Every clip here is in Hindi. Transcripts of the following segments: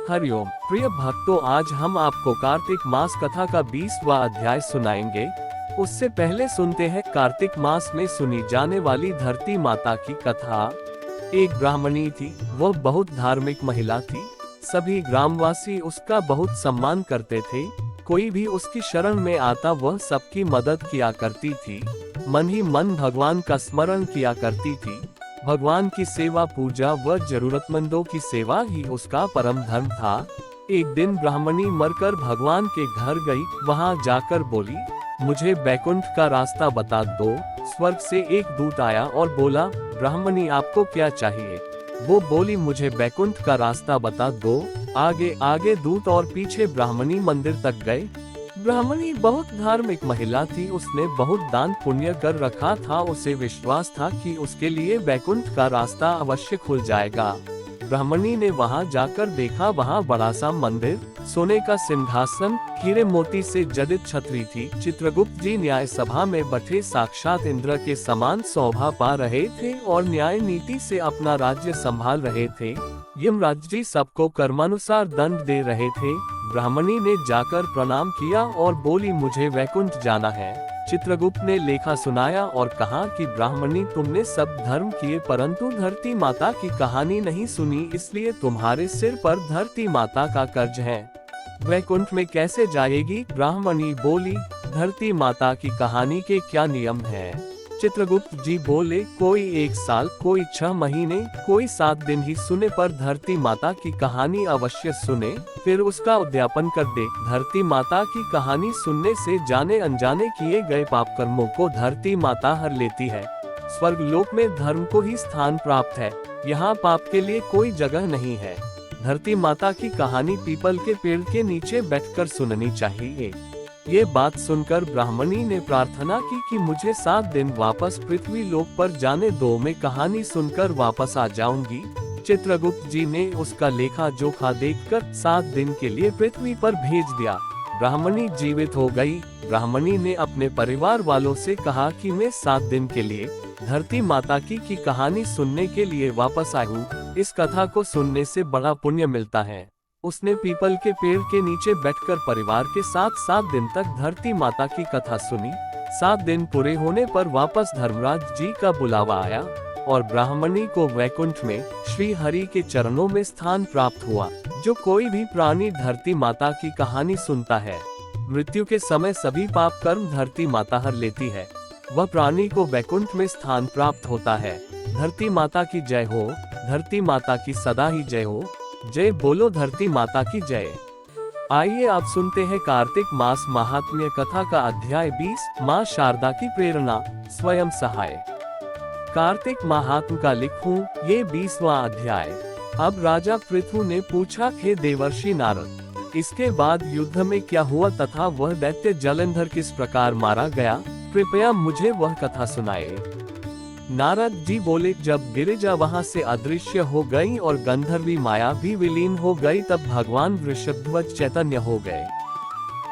हरिओम प्रिय भक्तों, आज हम आपको कार्तिक मास कथा का 20वां अध्याय सुनाएंगे। उससे पहले सुनते हैं कार्तिक मास में सुनी जाने वाली धरती माता की कथा। एक ब्राह्मणी थी, वह बहुत धार्मिक महिला थी। सभी ग्रामवासी उसका बहुत सम्मान करते थे। कोई भी उसकी शरण में आता वह सबकी मदद किया करती थी। मन ही मन भगवान का स्मरण किया करती थी। भगवान की सेवा पूजा व जरूरतमंदों की सेवा ही उसका परम धर्म था। एक दिन ब्राह्मणी मरकर भगवान के घर गई। वहां जाकर बोली, मुझे बैकुंठ का रास्ता बता दो। स्वर्ग से एक दूत आया और बोला, ब्राह्मणी आपको क्या चाहिए? वो बोली, मुझे बैकुंठ का रास्ता बता दो। आगे आगे दूत और पीछे ब्राह्मणी मंदिर तक गए। ब्राह्मणी बहुत धार्मिक महिला थी। उसने बहुत दान पुण्य कर रखा था। उसे विश्वास था कि उसके लिए बैकुंठ का रास्ता अवश्य खुल जाएगा। ब्राह्मणी ने वहां जाकर देखा, वहां बड़ा सा मंदिर, सोने का सिंहासन, हीरे मोती से जडित छतरी थी। चित्रगुप्त जी न्याय सभा में बैठे साक्षात इंद्र के समान शोभा पा रहे थे और न्याय नीति से अपना राज्य संभाल रहे थे। यमराज जी सबको कर्मानुसार दंड दे रहे थे। ब्राह्मणी ने जाकर प्रणाम किया और बोली, मुझे वैकुंठ जाना है। चित्रगुप्त ने लेखा सुनाया और कहा कि ब्राह्मणी, तुमने सब धर्म किए परंतु धरती माता की कहानी नहीं सुनी, इसलिए तुम्हारे सिर पर धरती माता का कर्ज है। वैकुंठ में कैसे जाएगी? ब्राह्मणी बोली, धरती माता की कहानी के क्या नियम हैं? चित्रगुप्त जी बोले, कोई 1 साल, कोई 6 महीने, कोई 7 दिन ही सुने, पर धरती माता की कहानी अवश्य सुने, फिर उसका उद्यापन कर दे। धरती माता की कहानी सुनने से जाने अनजाने किए गए पाप कर्मों को धरती माता हर लेती है। स्वर्ग लोक में धर्म को ही स्थान प्राप्त है। यहाँ पाप के लिए कोई जगह नहीं है। धरती माता की कहानी पीपल के पेड़ के नीचे बैठकर सुननी चाहिए। ये बात सुनकर ब्राह्मणी ने प्रार्थना की कि मुझे 7 दिन वापस पृथ्वी लोक पर जाने दो, मैं कहानी सुनकर वापस आ जाऊंगी। चित्रगुप्त जी ने उसका लेखा जोखा देखकर 7 दिन के लिए पृथ्वी पर भेज दिया। ब्राह्मणी जीवित हो गई। ब्राह्मणी ने अपने परिवार वालों से कहा कि मैं 7 दिन के लिए धरती माता की कहानी सुनने के लिए वापस आई हूँ। इस कथा को सुनने से बड़ा पुण्य मिलता है। उसने पीपल के पेड़ के नीचे बैठकर परिवार के साथ 7 दिन तक धरती माता की कथा सुनी। 7 दिन पूरे होने पर वापस धर्मराज जी का बुलावा आया और ब्राह्मणी को वैकुंठ में श्री हरि के चरणों में स्थान प्राप्त हुआ। जो कोई भी प्राणी धरती माता की कहानी सुनता है, मृत्यु के समय सभी पाप कर्म धरती माता हर लेती है। वह प्राणी को वैकुंठ में स्थान प्राप्त होता है। धरती माता की जय हो। धरती माता की सदा ही जय हो। जय बोलो धरती माता की जय। आइए आप सुनते हैं कार्तिक मास महात्म्य कथा का अध्याय 20, माँ शारदा की प्रेरणा, स्वयं सहाय। कार्तिक महात्म का लिखूं ये 20वां अध्याय। अब राजा पृथु ने पूछा, हे देवर्षि नारद, इसके बाद युद्ध में क्या हुआ तथा वह दैत्य जलंधर किस प्रकार मारा गया? कृपया मुझे वह कथा सुनाए। नारद जी बोले, जब गिरिजा वहां से अदृश्य हो गई और गंधर्वी माया भी विलीन हो गई, तब भगवान वृषभध्वज चैतन्य हो गए।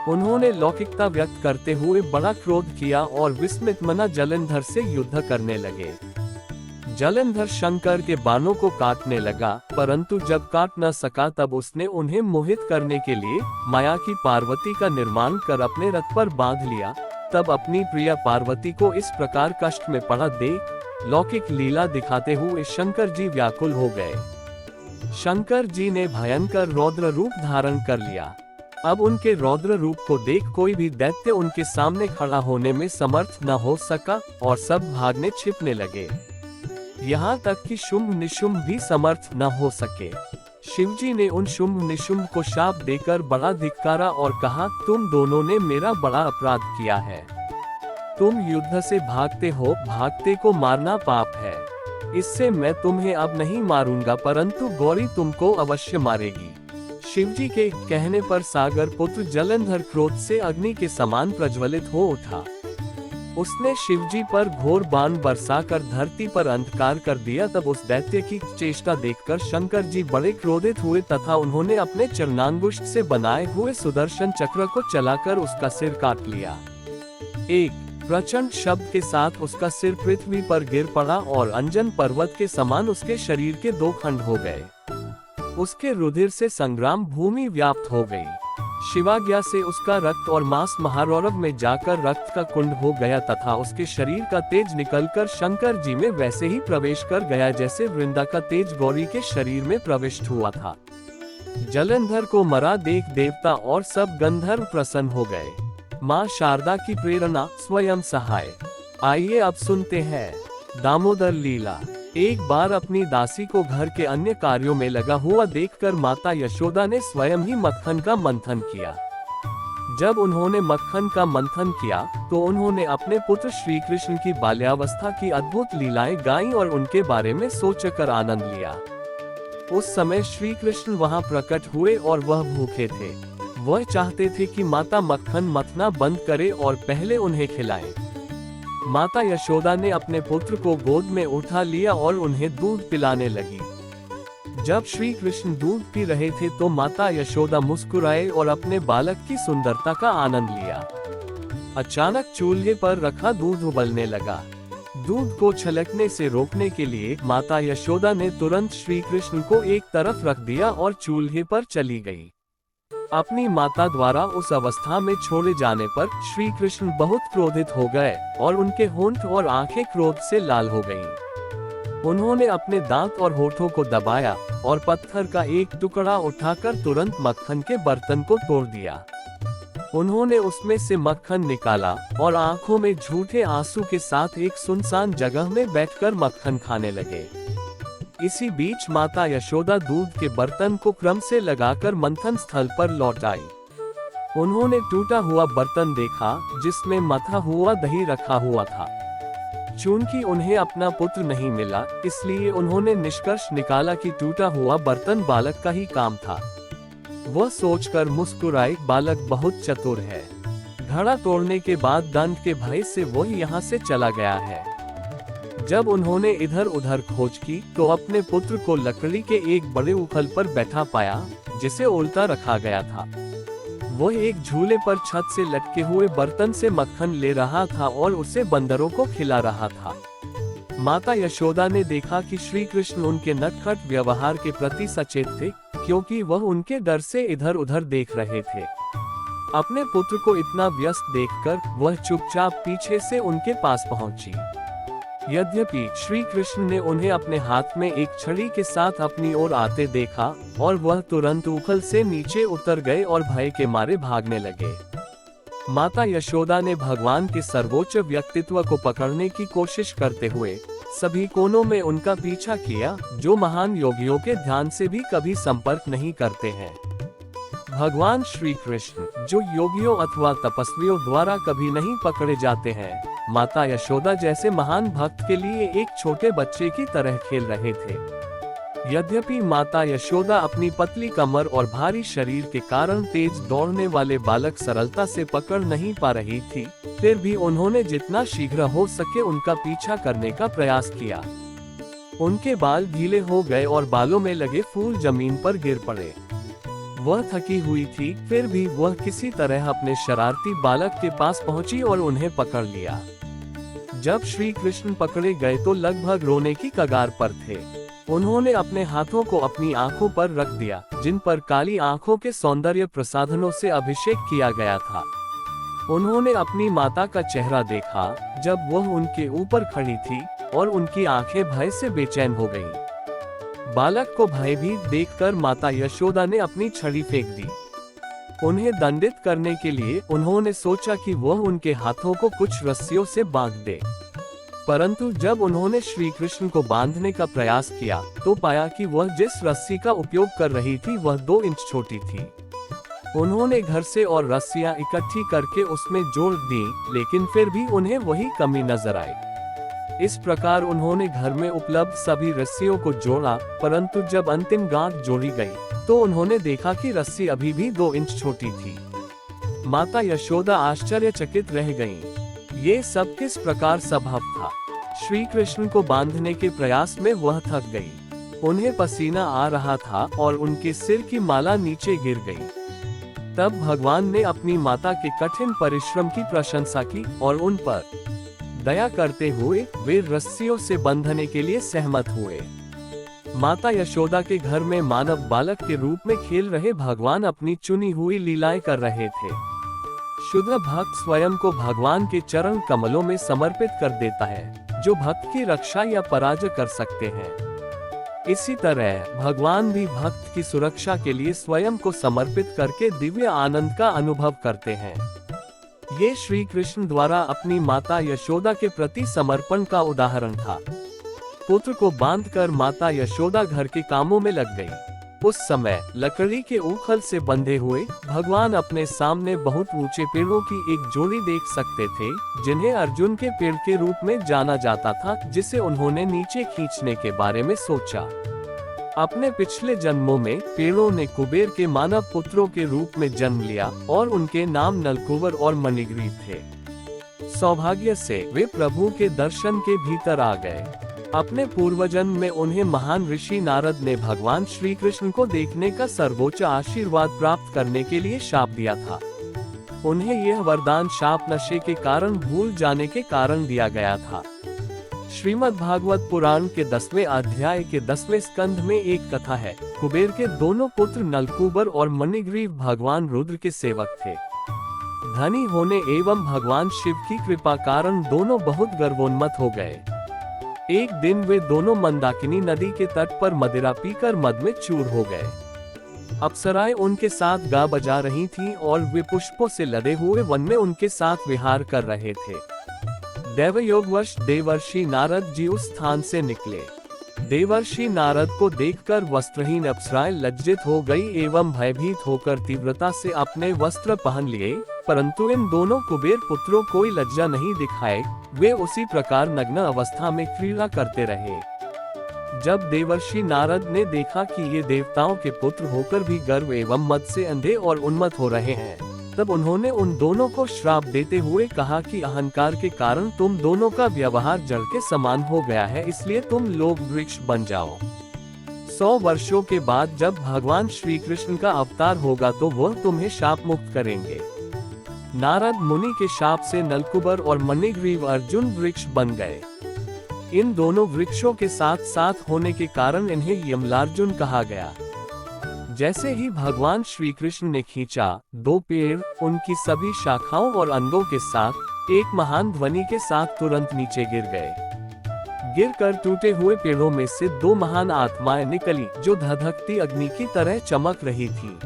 उन्होंने लौकिकता व्यक्त करते हुए बड़ा क्रोध किया और विस्मित मना जलंधर से युद्ध करने लगे। जलंधर शंकर के बाणों को काटने लगा, परंतु जब काट न सका तब उसने उन्हें मोहित करने के लिए माया की पार्वती का निर्माण कर अपने रथ पर बांध लिया। तब अपनी प्रिया पार्वती को इस प्रकार कष्ट में पड़ा देख लौकिक लीला दिखाते हुए शंकर जी व्याकुल हो गए। शंकर जी ने भयंकर रौद्र रूप धारण कर लिया। अब उनके रौद्र रूप को देख कोई भी दैत्य उनके सामने खड़ा होने में समर्थ न हो सका और सब भागने छिपने लगे। यहाँ तक कि शुंभ निशुंभ भी समर्थ न हो सके। शिवजी ने उन शुंभ निशुंभ को शाप देकर बड़ा धिक्कारा और कहा, तुम दोनों ने मेरा बड़ा अपराध किया है। तुम युद्ध से भागते हो, भागते को मारना पाप है। इससे मैं तुम्हें अब नहीं मारूंगा, परंतु गौरी तुमको अवश्य मारेगी। शिवजी के कहने पर सागर पुत्र जलंधर क्रोध से अग्नि के समान प्रज्वलित हो उठा। उसने शिवजी पर घोर बाण बरसाकर धरती पर अंधकार कर दिया। तब उस दैत्य की चेष्टा देखकर शंकर जी बड़े क्रोधित हुए तथा उन्होंने अपने चरणांगुष्ठ से बनाए हुए सुदर्शन चक्र को चलाकर उसका सिर काट लिया। एक प्रचंड शब्द के साथ उसका सिर पृथ्वी पर गिर पड़ा और अंजन पर्वत के समान उसके शरीर के 2 खंड हो गए। उसके रुधिर से संग्राम भूमि व्याप्त हो गई। शिवाज्ञा से उसका रक्त और मांस महारौरव में जाकर रक्त का कुंड हो गया तथा उसके शरीर का तेज निकलकर शंकर जी में वैसे ही प्रवेश कर गया जैसे वृंदा का तेज गौरी के शरीर में प्रविष्ट हुआ था। जलंधर को मरा देख देवता और सब गंधर्व प्रसन्न हो गए। मां शारदा की प्रेरणा स्वयं सहाय। आइए अब सुनते हैं दामोदर लीला। एक बार अपनी दासी को घर के अन्य कार्यों में लगा हुआ देखकर माता यशोदा ने स्वयं ही मक्खन का मंथन किया। जब उन्होंने मक्खन का मंथन किया तो उन्होंने अपने पुत्र श्री कृष्ण की बाल्यावस्था की अद्भुत लीलाएं गाईं और उनके बारे में सोचकर आनंद लिया। उस समय श्री कृष्ण वहां प्रकट हुए और वह भूखे थे। वह चाहते थे कि माता मक्खन मथना बंद करे और पहले उन्हें खिलाए। माता यशोदा ने अपने पुत्र को गोद में उठा लिया और उन्हें दूध पिलाने लगी। जब श्री कृष्ण दूध पी रहे थे तो माता यशोदा मुस्कुराए और अपने बालक की सुंदरता का आनंद लिया। अचानक चूल्हे पर रखा दूध उबलने लगा। दूध को छलकने से रोकने के लिए माता यशोदा ने तुरंत श्री कृष्ण को एक तरफ रख दिया और चूल्हे पर चली गई। अपनी माता द्वारा उस अवस्था में छोड़े जाने पर श्री कृष्ण बहुत क्रोधित हो गए और उनके होंठ और आंखें क्रोध से लाल हो गईं। उन्होंने अपने दांत और होठों को दबाया और पत्थर का एक टुकड़ा उठाकर तुरंत मक्खन के बर्तन को तोड़ दिया। उन्होंने उसमें से मक्खन निकाला और आंखों में झूठे आंसू के साथ एक सुनसान जगह में बैठकर मक्खन खाने लगे। इसी बीच माता यशोदा दूध के बर्तन को क्रम से लगाकर मंथन स्थल पर लौट आई। उन्होंने टूटा हुआ बर्तन देखा जिसमें मथा हुआ दही रखा हुआ था। चूंकि उन्हें अपना पुत्र नहीं मिला, इसलिए उन्होंने निष्कर्ष निकाला कि टूटा हुआ बर्तन बालक का ही काम था। वह सोचकर मुस्कुराए, बालक बहुत चतुर है। घड़ा तोड़ने के बाद दंड के भय से वह यहाँ से चला गया है। जब उन्होंने इधर उधर खोज की तो अपने पुत्र को लकड़ी के एक बड़े उखल पर बैठा पाया जिसे उल्टा रखा गया था। वह एक झूले पर छत से लटके हुए बर्तन से मक्खन ले रहा था और उसे बंदरों को खिला रहा था। माता यशोदा ने देखा कि श्री कृष्ण उनके नटखट व्यवहार के प्रति सचेत थे, क्योंकि वह उनके डर से इधर उधर देख रहे थे। अपने पुत्र को इतना व्यस्त देखकर वह चुपचाप पीछे से उनके पास पहुंची। यद्यपि श्री कृष्ण ने उन्हें अपने हाथ में एक छड़ी के साथ अपनी ओर आते देखा और वह तुरंत उखल से नीचे उतर गए और भय के मारे भागने लगे। माता यशोदा ने भगवान के सर्वोच्च व्यक्तित्व को पकड़ने की कोशिश करते हुए सभी कोनों में उनका पीछा किया, जो महान योगियों के ध्यान से भी कभी संपर्क नहीं करते हैं। भगवान श्री कृष्ण, जो योगियों अथवा तपस्वियों द्वारा कभी नहीं पकड़े जाते हैं, माता यशोदा जैसे महान भक्त के लिए एक छोटे बच्चे की तरह खेल रहे थे। यद्यपि माता यशोदा अपनी पतली कमर और भारी शरीर के कारण तेज दौड़ने वाले बालक सरलता से पकड़ नहीं पा रही थी, फिर भी उन्होंने जितना शीघ्र हो सके उनका पीछा करने का प्रयास किया। उनके बाल गीले हो गए और बालों में लगे फूल जमीन पर गिर पड़े। वह थकी हुई थी, फिर भी वह किसी तरह अपने शरारती बालक के पास पहुंची और उन्हें पकड़ लिया। जब श्री कृष्ण पकड़े गए तो लगभग रोने की कगार पर थे। उन्होंने अपने हाथों को अपनी आंखों पर रख दिया, जिन पर काली आंखों के सौंदर्य प्रसाधनों से अभिषेक किया गया था। उन्होंने अपनी माता का चेहरा देखा जब वह उनके ऊपर खड़ी थी और उनकी आंखें भय से बेचैन हो गईं। बालक को भयभीत देखकर माता यशोदा ने अपनी छड़ी फेंक दी। उन्हें दंडित करने के लिए उन्होंने सोचा कि वह उनके हाथों को कुछ रस्सियों से बांध दे, परंतु जब उन्होंने श्री कृष्ण को बांधने का प्रयास किया तो पाया कि वह जिस रस्सी का उपयोग कर रही थी वह 2 इंच छोटी थी। उन्होंने घर से और रस्सियां इकट्ठी करके उसमें जोड़ दी, लेकिन फिर भी उन्हें वही कमी नजर आई। इस प्रकार उन्होंने घर में उपलब्ध सभी रस्सियों को जोड़ा, परंतु जब अंतिम गांठ जोड़ी गई तो उन्होंने देखा कि रस्सी अभी भी 2 इंच छोटी थी। माता यशोदा आश्चर्यचकित रह गईं। ये सब किस प्रकार संभव था? श्री कृष्ण को बांधने के प्रयास में वह थक गई। उन्हें पसीना आ रहा था और उनके सिर की माला नीचे गिर गई। तब भगवान ने अपनी माता के कठिन परिश्रम की प्रशंसा की और उन पर दया करते हुए वे रस्सियों से बंधने के लिए सहमत हुए। माता यशोदा के घर में मानव बालक के रूप में खेल रहे भगवान अपनी चुनी हुई लीलाएं कर रहे थे। शुद्ध भक्त स्वयं को भगवान के चरण कमलों में समर्पित कर देता है, जो भक्त की रक्षा या पराजय कर सकते हैं। इसी तरह भगवान भी भक्त की सुरक्षा के लिए स्वयं को समर्पित करके दिव्य आनंद का अनुभव करते हैं। ये श्री कृष्ण द्वारा अपनी माता यशोदा के प्रति समर्पण का उदाहरण था। पुत्र को बांधकर माता यशोदा घर के कामों में लग गई। उस समय लकड़ी के ऊखल से बंधे हुए भगवान अपने सामने बहुत ऊंचे पेड़ों की एक जोड़ी देख सकते थे, जिन्हें अर्जुन के पेड़ के रूप में जाना जाता था, जिसे उन्होंने नीचे खींचने के बारे में सोचा। अपने पिछले जन्मों में पेड़ों ने कुबेर के मानव पुत्रों के रूप में जन्म लिया और उनके नाम नलकूबर और मणिग्रीव थे। सौभाग्य से वे प्रभु के दर्शन के भीतर आ गए। अपने पूर्वजन्म में उन्हें महान ऋषि नारद ने भगवान श्री कृष्ण को देखने का सर्वोच्च आशीर्वाद प्राप्त करने के लिए शाप दिया था। उन्हें यह वरदान शाप नशे के कारण भूल जाने के कारण दिया गया था। श्रीमद् भागवत पुराण के 10वें अध्याय के 10वें स्कंध में एक कथा है। कुबेर के दोनों पुत्र नलकूबर और मणिग्रीव भगवान रुद्र के सेवक थे। धनी होने एवं भगवान शिव की कृपा कारण दोनों बहुत गर्वोन्मत्त हो गए। एक दिन वे दोनों मंदाकिनी नदी के तट पर मदिरा पीकर मद में चूर हो गए। अप्सराएं उनके साथ गा बजा रही थीं और वे पुष्पों से लदे हुए वन में उनके साथ विहार कर रहे थे। देवयोगवश देवर्षि नारद जी उस स्थान से निकले। देवर्षि नारद को देखकर वस्त्रहीन अप्सराएं लज्जित हो गई एवं भयभीत होकर तीव्रता से अपने वस्त्र पहन लिए, परंतु इन दोनों कुबेर पुत्रों कोई लज्जा नहीं दिखाए। वे उसी प्रकार नग्न अवस्था में क्रीड़ा करते रहे। जब देवर्षि नारद ने देखा कि ये देवताओं के पुत्र होकर भी गर्व एवं मद से अंधे और उन्मत्त हो रहे हैं, तब उन्होंने उन दोनों को श्राप देते हुए कहा कि अहंकार के कारण तुम दोनों का व्यवहार जल के समान हो गया है, इसलिए तुम लोग वृक्ष बन जाओ। 100 वर्षों के बाद जब भगवान श्री कृष्ण का अवतार होगा तो वह तुम्हें शाप मुक्त करेंगे। नारद मुनि के शाप से नलकूबर और मणिग्रीव अर्जुन वृक्ष बन गए। इन दोनों वृक्षों के साथ साथ होने के कारण इन्हें यमलार्जुन कहा गया। जैसे ही भगवान श्री कृष्ण ने खींचा, दो पेड़ उनकी सभी शाखाओं और अंगों के साथ एक महान ध्वनि के साथ तुरंत नीचे गिर गए। गिरकर टूटे हुए पेड़ों में से दो महान आत्माएं निकली, जो धधकती अग्नि की तरह चमक रही थीं।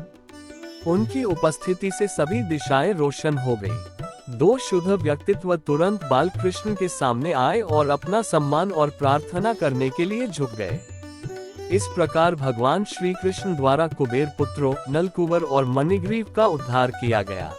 उनकी उपस्थिति से सभी दिशाएं रोशन हो गई। दो शुद्ध व्यक्तित्व तुरंत बाल कृष्ण के सामने आए और अपना सम्मान और प्रार्थना करने के लिए झुक गए। इस प्रकार भगवान श्री कृष्ण द्वारा कुबेर पुत्रों नलकूबर और मणिग्रीव का उद्धार किया गया।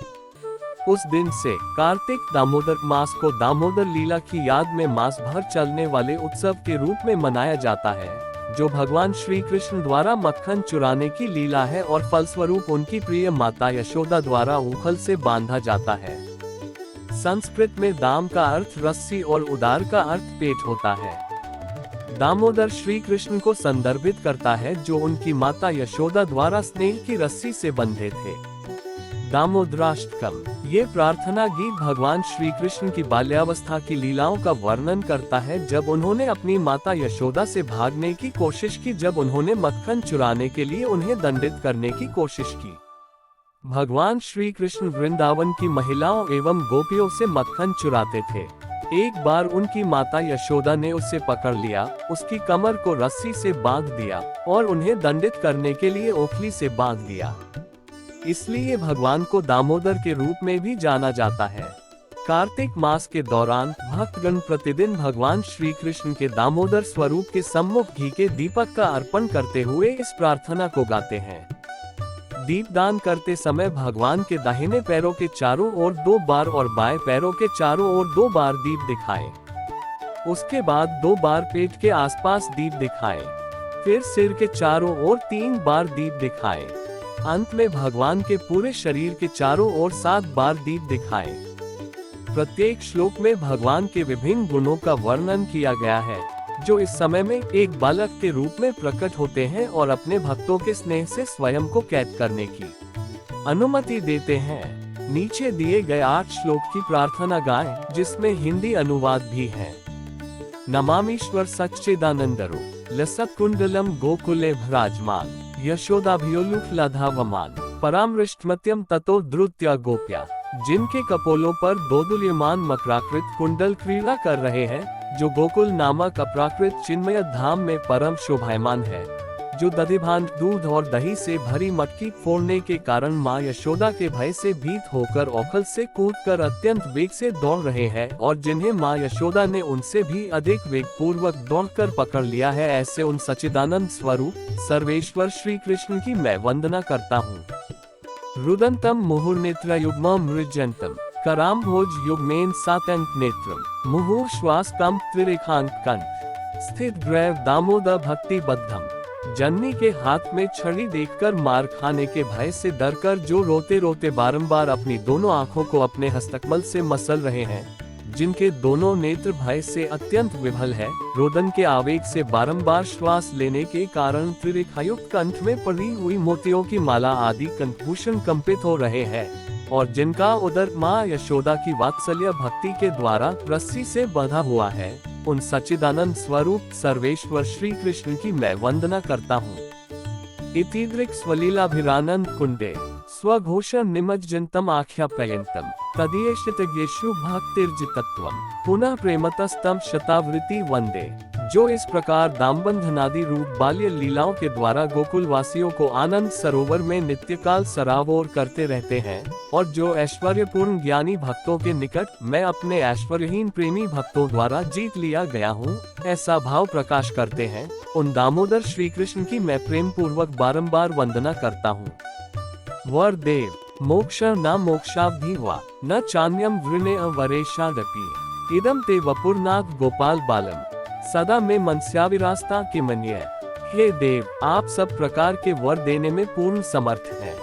उस दिन से कार्तिक दामोदर मास को दामोदर लीला की याद में मास भर चलने वाले उत्सव के रूप में मनाया जाता है, जो भगवान श्री कृष्ण द्वारा मक्खन चुराने की लीला है और फलस्वरूप उनकी प्रिय माता यशोदा द्वारा ऊखल से बांधा जाता है। संस्कृत में दाम का अर्थ रस्सी और उदार का अर्थ पेट होता है। दामोदर श्री कृष्ण को संदर्भित करता है, जो उनकी माता यशोदा द्वारा स्नेह की रस्सी से बंधे थे। दामोदराष्टकम ये प्रार्थना गीत भगवान श्री कृष्ण की बाल्यावस्था की लीलाओं का वर्णन करता है, जब उन्होंने अपनी माता यशोदा से भागने की कोशिश की, जब उन्होंने मक्खन चुराने के लिए उन्हें दंडित करने की कोशिश की। भगवान श्री कृष्ण वृंदावन की महिलाओं एवं गोपियों से मक्खन चुराते थे। एक बार उनकी माता यशोदा ने उसे पकड़ लिया, उसकी कमर को रस्सी से बांध दिया और उन्हें दंडित करने के लिए ओखली से बांध दिया। इसलिए भगवान को दामोदर के रूप में भी जाना जाता है। कार्तिक मास के दौरान भक्तगण प्रतिदिन भगवान श्री कृष्ण के दामोदर स्वरूप के सम्मुख घी के दीपक का अर्पण करते हुए इस प्रार्थना को गाते हैं। दीपदान करते समय भगवान के दाहिने पैरों के चारों ओर 2 बार और बाएं पैरों के चारों ओर 2 बार दीप दिखाएं। उसके बाद 2 बार पेट के आसपास दीप दिखाएं। फिर सिर के चारों ओर 3 बार दीप दिखाएं। अंत में भगवान के पूरे शरीर के चारों ओर 7 बार दीप दिखाएं। प्रत्येक श्लोक में भगवान के विभिन्न गुणों का वर्णन किया गया है, जो इस समय में एक बालक के रूप में प्रकट होते हैं और अपने भक्तों के स्नेह से स्वयं को कैद करने की अनुमति देते हैं। नीचे दिए गए 8 श्लोक की प्रार्थना गाएं, जिसमें हिंदी अनुवाद भी है। नमामीश्वर सच्चिदानंद रूप। लसत कुंडलम गोकुले भ्राजमान यशोदाभियोलुफलाधावमान परामृष्टमत्यम ततो द्रुत्या गोप्या। जिनके कपोलों पर दोदुल्यमान मकराकृत कुंडल क्रीड़ा कर रहे हैं, जो गोकुल नामक अपराकृत चिन्मय धाम में परम शोभायमान है, जो दधिभांड दूध और दही से भरी मटकी फोड़ने के कारण माँ यशोदा के भय से भीत होकर औखल से कूदकर अत्यंत वेग से दौड़ रहे हैं, और जिन्हें माँ यशोदा ने उनसे भी अधिक वेग पूर्वक दौड़कर पकड़ लिया है, ऐसे उन सच्चिदानंद स्वरूप सर्वेश्वर श्री कृष्ण की मैं वंदना करता हूँ। रुदंतम मुहुर्नेत्र युग्म मृजंतम कराम भोज युग्मेन सातंक नेत्रम मुहुर श्वास कम त्रिरेखांक कंठ स्थित ग्रैव दामोदर भक्ति बद्धम। जननी के हाथ में छड़ी देखकर मार खाने के भय से डरकर जो रोते रोते बारंबार अपनी दोनों आंखों को अपने हस्तकमल से मसल रहे हैं, जिनके दोनों नेत्र भय से अत्यंत विभल है, रोदन के आवेग से बारंबार श्वास लेने के कारण त्रिरेखायुक्त कंठ में पड़ी हुई मोतियों की माला आदि कंठभूषण कंपित हो रहे हैं, और जिनका उदर माँ यशोदा की वात्सल्य भक्ति के द्वारा रस्सी से बंधा हुआ है, उन सच्चिदानंद स्वरूप सर्वेश्वर श्री कृष्ण की मैं वंदना करता हूँ। इतिदृक् स्वलीलाभिरानंद कुंडे स्वघोषण निमज्जनतम आख्या प्रयंतम तदीयेषु भक्तिर्जितत्वम पुनः प्रेमतस्तम शतावृत्ति वंदे। जो इस प्रकार दामबंधनादि रूप बाल्य लीलाओं के द्वारा गोकुल वासियों को आनंद सरोवर में नित्यकाल सराबोर करते रहते हैं, और जो ऐश्वर्यपूर्ण ज्ञानी भक्तों के निकट मैं अपने ऐश्वर्यहीन प्रेमी भक्तों द्वारा जीत लिया गया हूँ, ऐसा भाव प्रकाश करते हैं, उन दामोदर श्री कृष्ण की मैं प्रेम पूर्वक बारंबार वंदना करता हूँ। वर देव मोक्ष न मोक्षाब्धि वा न चान्यम वृणे वरेशादपि इदम ते वपुरनाथ गोपाल बालम सदा में मनस्याविरास्ता के मन्य। हे देव, आप सब प्रकार के वर देने में पूर्ण समर्थ हैं,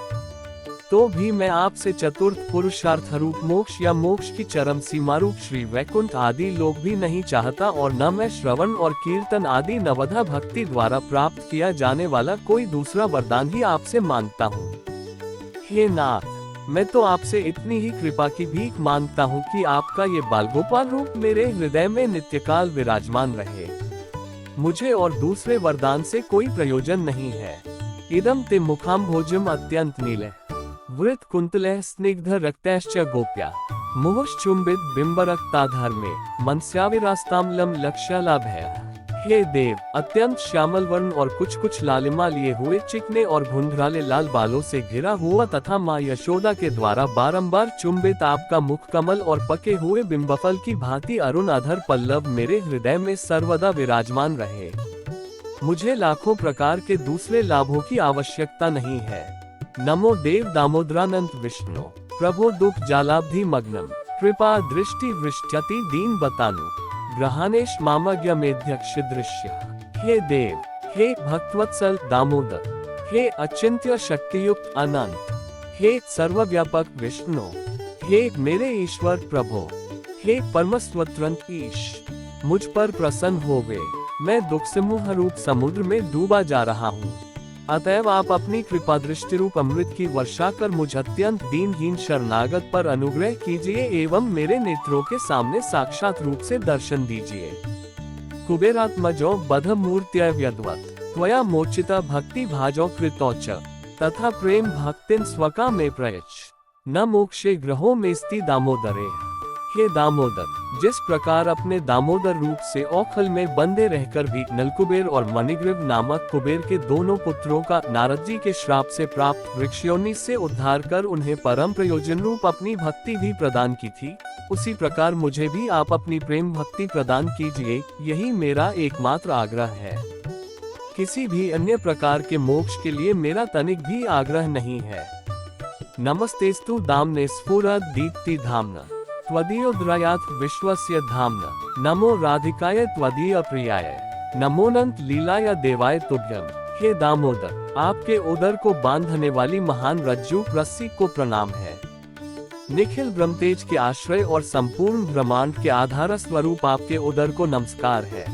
तो भी मैं आपसे चतुर्थ पुरुषार्थ रूप मोक्ष या मोक्ष की चरम सीमा रूप श्री वैकुंठ आदि लोक भी नहीं चाहता, और न मैं श्रवण और कीर्तन आदि नवधा भक्ति द्वारा प्राप्त किया जाने वाला कोई दूसरा वरदान ही आपसे मांगता हूँ। हे नाथ, मैं तो आपसे इतनी ही कृपा की भीख मांगता हूँ कि आपका ये बालगोपाल रूप मेरे हृदय में नित्यकाल विराजमान रहे। मुझे और दूसरे वरदान से कोई प्रयोजन नहीं है। इदम ते मुखाम्भोजम अत्यंत नीले वृत कुंतले स्निग्ध रक्तैश्च गोप्या मुहुश्चुंबित बिंबरक्ताधर में मनस्याविरास्ताम्लम लक्ष्यालाभ है। हे देव, अत्यंत श्यामल वर्ण और कुछ लालिमा लिए हुए चिकने और घुंघराले लाल बालों से घिरा हुआ तथा माँ यशोदा के द्वारा बारंबार चुंबित आपका मुख कमल और पके हुए बिंबफल की भांति अरुण अधर पल्लव मेरे हृदय में सर्वदा विराजमान रहे। मुझे लाखों प्रकार के दूसरे लाभों की आवश्यकता नहीं है। नमो देव दामोदरानंद विष्णु प्रभो दुख जालाब्धि मग्नम कृपा दृष्टि वृष्ट्यति दीन बतानु ग्रहानेश मामज्ञ मेध्यक्ष दृश्य। हे देव, हे भक्तवत्सल दामोदर, हे अचिंत्य शक्तियुक्त अनंत, हे सर्वव्यापक विष्णु, हे मेरे ईश्वर प्रभो, हे परमस्वतंत्र ईश, मुझ पर प्रसन्न होवे। मैं दुख समूह रूप समुद्र में डूबा जा रहा हूँ, अतएव आप अपनी कृपा दृष्टि रूप अमृत की वर्षा कर मुझ अत्यंत दीनहीन शरणागत पर अनुग्रह कीजिए एवं मेरे नेत्रों के सामने साक्षात रूप से दर्शन दीजिए। कुबेरात्मजो बध मूर्त्य व्यद्वत् त्वया मोचिता भक्ति भाजो कृतौच तथा प्रेम भक्तिन स्वका में प्रयच्छ न मोक्षे ग्रहों में स्ति दामोदरे। हे दामोदर, जिस प्रकार अपने दामोदर रूप से औखल में बंधे रहकर भी नलकुबेर और मणिग्रीव नामक कुबेर के दोनों पुत्रों का नारद जी के श्राप से प्राप्त वृक्षयोनि से उद्धार कर उन्हें परम प्रयोजन रूप अपनी भक्ति भी प्रदान की थी, उसी प्रकार मुझे भी आप अपनी प्रेम भक्ति प्रदान कीजिए। यही मेरा एकमात्र आग्रह है। किसी भी अन्य प्रकार के मोक्ष के लिए मेरा तनिक भी आग्रह नहीं है। नमस्तेस्तु दाम्ने स्फुरद दीप्ति धाम्ना त्वदीयोद्रयात् विश्वस्य धाम्ना नमो राधिकाय त्वदीय प्रियाय नमोनंत लीलाय देवाय तुभ्यम। हे दामोदर, आपके उदर को बांधने वाली महान रज्जु रस्सी को प्रणाम है। निखिल ब्रह्मतेज के आश्रय और संपूर्ण ब्रह्मांड के आधार स्वरूप आपके उदर को नमस्कार है।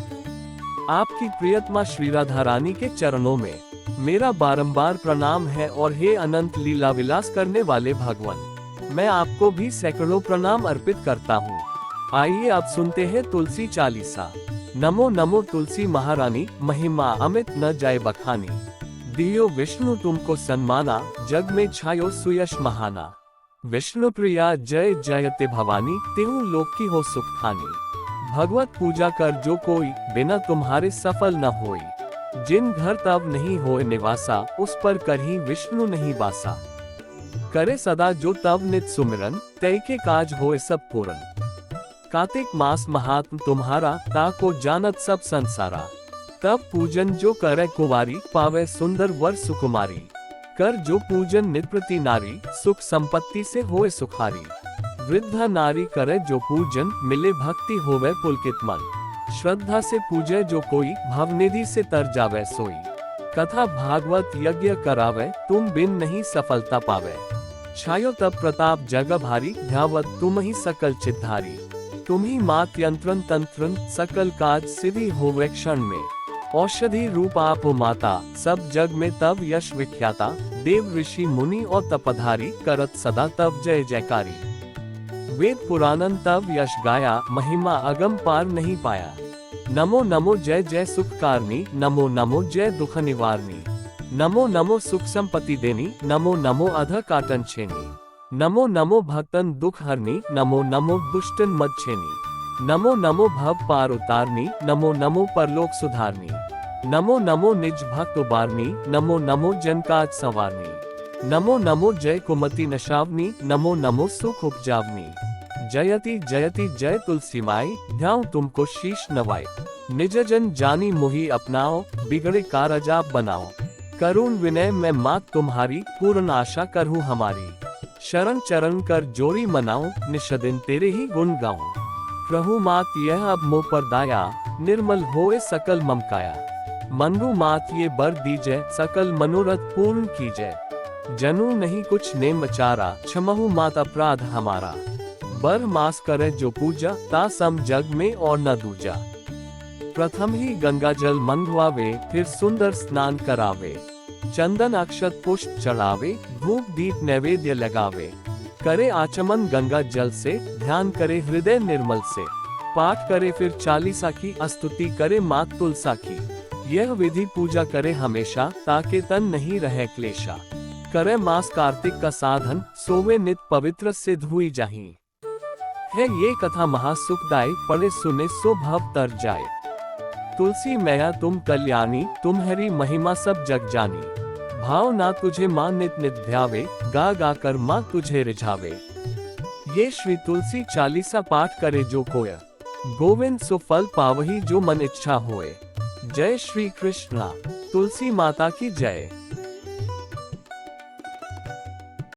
आपकी प्रियतमा श्री राधा रानी के चरणों में मेरा बारंबार प्रणाम है। और हे अनंत लीला विलास करने वाले भगवान, मैं आपको भी सैकड़ों प्रणाम अर्पित करता हूँ। आइए अब सुनते हैं तुलसी चालीसा। नमो नमो तुलसी महारानी, महिमा अमित न जाए बखानी। दियो विष्णु तुमको सन्माना, जग में छायो सुयश महाना। विष्णु प्रिया जय जयते भवानी, तेहु लोक की हो सुख खानी। भगवत पूजा कर जो कोई, बिना तुम्हारे सफल न होई। जिन घर तब नहीं होए निवासा, उस पर करही विष्णु नहीं बासा। करे सदा जो तब नित सुमिरन, तय के काज होए सब पूरन। कार्तिक मास महात्म तुम्हारा, ताको जानत सब संसारा। तब पूजन जो करे कुवारी, पावे सुंदर वर सुकुमारी। कर जो पूजन नित प्रति नारी, सुख संपत्ति से होए सुखारी। वृद्धा नारी करे जो पूजन, मिले भक्ति होवे पुलकित मन। श्रद्धा से पूजे जो कोई, भवनिधि से तर जावे सोई। कथा भागवत यज्ञ करावे, तुम बिन नहीं सफलता पावे। छायो तब प्रताप जग भारी, ध्यावत तुम ही सकल चिद्धारी। तुम ही मात यंत्रन तंत्रन, सकल काज सिद्धि होवे क्षण में। औषधि रूप आप हो माता, सब जग में तब यश विख्याता। देव ऋषि मुनि और तपधारी, करत सदा तब जय जयकारी। वेद पुराणन तब यश गाया, महिमा अगम पार नहीं पाया। नमो नमो जय जय सुखकारनी, नमो नमो जय दुख निवारनी। नमो नमो सुख संपत्ति देनी, नमो नमो अध काटन छेनी। नमो नमो भक्तन दुख हरनी, नमो नमो दुष्टन मद छेनी। नमो नमो भव पार उतारनी, नमो नमो परलोक सुधारनी। नमो नमो निज भक्त उबारनी, नमो नमो जन काज संवारनी। नमो नमो जय कुमति नशावनी, नमो नमो सुख उपजावनी। जयति जयति जय तुलसी माई, ध्याऊं तुमको शीश नवाई। निज जन जानी मुहि अपनाओ, बिगड़े कारज आप बनाओ। करुण विनय में मात तुम्हारी, पूर्ण आशा करहूँ हमारी। शरण चरण कर जोरी मनाओ, निष्दिन तेरे ही गुण गाऊं। प्रभु मात यह अब मोह पर दाया, निर्मल होए सकल ममकाया। मनरु मात ये बर दीजय, सकल मनोरथ पूर्ण कीजय। जनू नहीं कुछ नेम चारा, क्षमहु मात अपराध हमारा। बर मास करे जो पूजा, ता सम जग में और न दूजा। प्रथम ही गंगा जल मंगवावे, फिर सुंदर स्नान करावे। चंदन अक्षत पुष्प चढ़ावे, धूप दीप नैवेद्य लगावे। करे आचमन गंगा जल से, ध्यान करे हृदय निर्मल से। पाठ करे फिर चालीसा की, स्तुति करे मात तुलसा की। यह विधि पूजा करे हमेशा, ताके तन नहीं रहे क्लेशा। करे मास कार्तिक का साधन, सोवे नित पवित्र सिद्ध हुई जाही। है ये कथा महासुखदायी, पढ़े सुने सो भव तर जाए। तुलसी मैया तुम कल्याणी, तुम्हारी महिमा सब जग जानी। भाव ना तुझे मां नित नित ध्यावे, गा गा कर मां तुझे रिझावे। ये श्री तुलसी चालीसा पाठ करे जो कोय, गोविंद सो फल पावही जो मन इच्छा होए। जय श्री कृष्णा। तुलसी माता की जय।